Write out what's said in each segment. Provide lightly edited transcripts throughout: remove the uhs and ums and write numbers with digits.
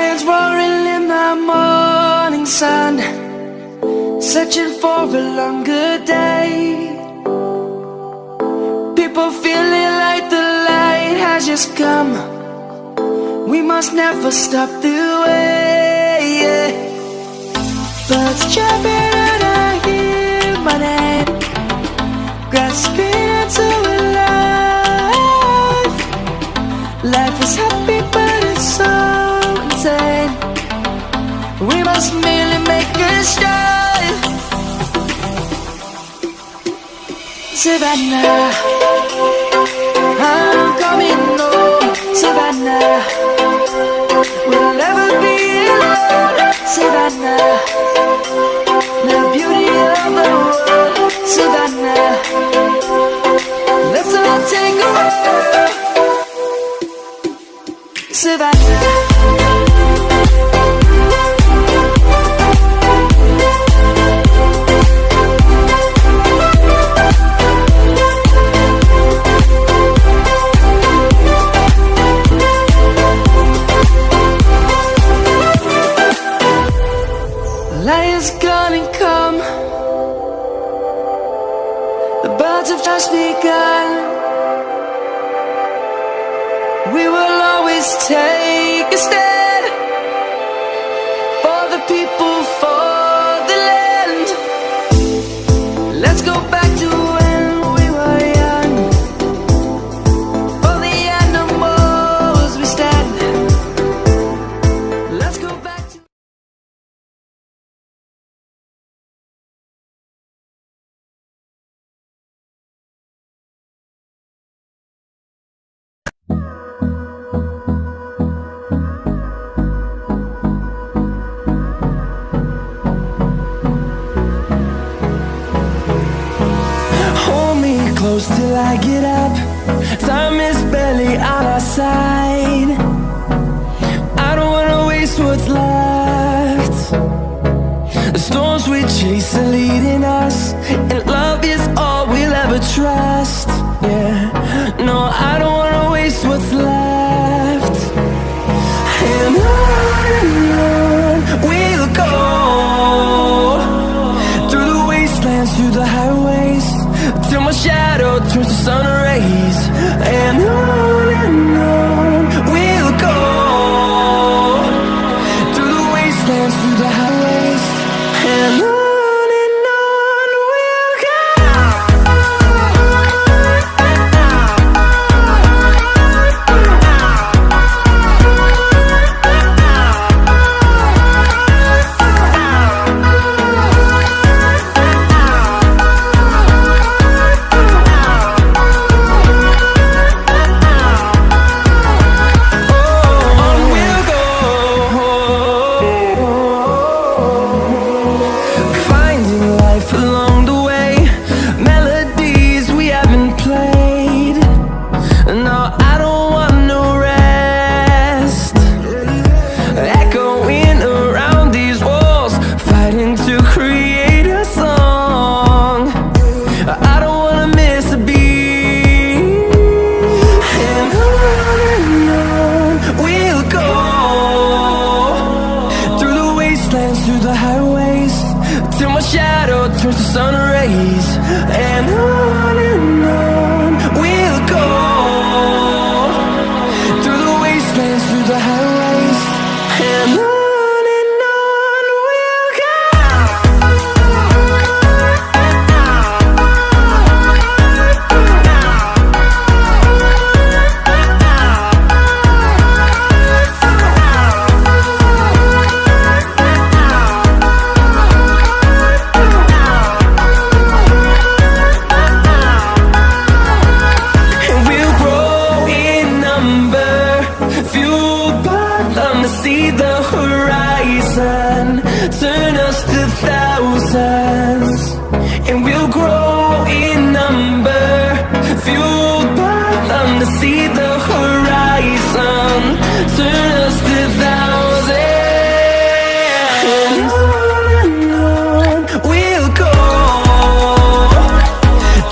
lions roaring in the morning sun, searching for a longer day. People feeling like the light has just come. We must never stop the way. Birds chirping and I hear my name, grasping into a life. Life is happy but it's so insane. We must merely make a start. Savannah, I'm coming home. Savannah, we'll never be alone. Savannah, the beauty of the world. Savannah, let's all take a walk. Savannah. Lions gonna come. The birds have just begun. We will always take a stand for the people, for the land. Let's go back to when we were young. For the animals we stand. Let's go back to close till I get up. Time is barely on our side. I don't wanna waste what's left. The storms we chase are leading us, and love is all we'll ever trust. Yeah, no, I don't wanna waste what's left. And on we'll go, through the wastelands, through the highways, till my shadow turns to sun rays. And on we'll go, through the wastelands, through the highways. And on we'll go. Through the highways, till my shadow turns to sun rays. And on we'll go, through the wastelands, through the highways. And on. See the horizon, turn us to thousands, and we'll grow in number, fueled by them to see the horizon, turn us to thousands. And on we'll go,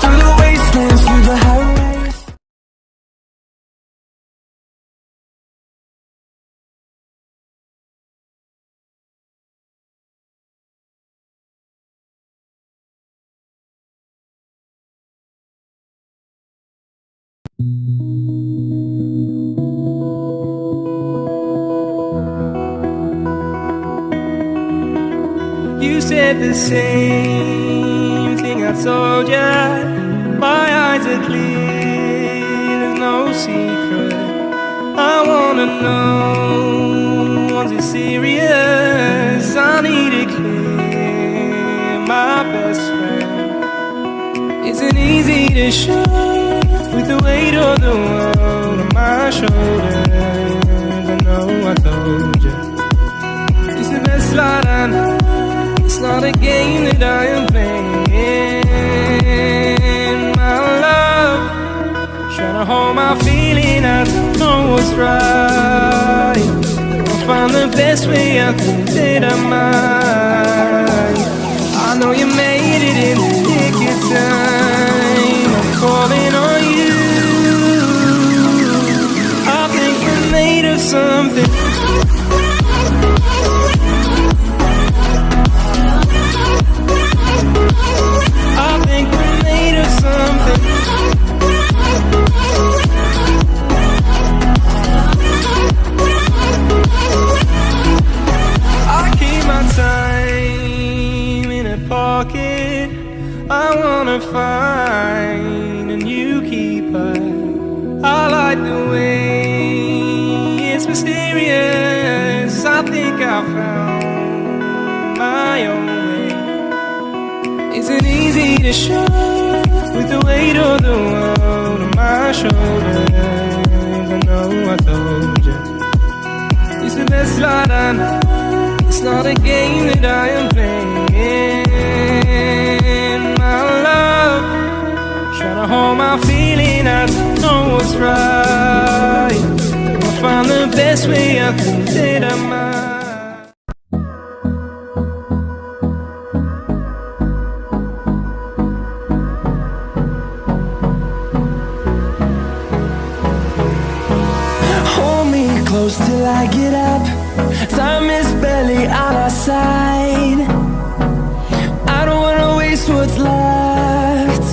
through the wastelands, through the highways. You said the same thing I told ya. My eyes are clear, there's no secret. I wanna know, was it serious? I need it clear, my best friend. Isn't easy to show with the weight of the world on my shoulders. I know I told you, it's the best light I know. It's not a game that I am playing. My love, trying to hold my feeling, I don't know what's right. I'll find the best way, I think that I might. I know you made it in the nick of time. I'm calling on you. I think we're made of something. I think we're made of something. I keep my time in a pocket. I wanna find a new keeper. I like the way it's mysterious. I think I found my own way. Isn't easy to show with the weight of the world on my shoulders. I know I told you, it's the best light I know. It's not a game that I am playing. My love, trying to hold my feeling, I don't know what's right. I'll find the best way, I think that I might. Close till I get up. Time is barely on our side. I don't wanna waste what's left.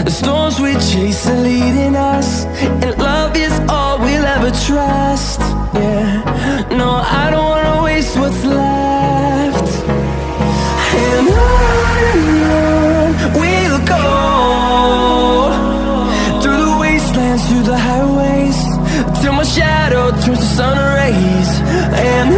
The storms we chase are leading us, and love is all we'll ever trust. Yeah, no, I don't wanna waste what's left. And on we'll go, through the wastelands, through the highways, till my shadow turns to sun rays. And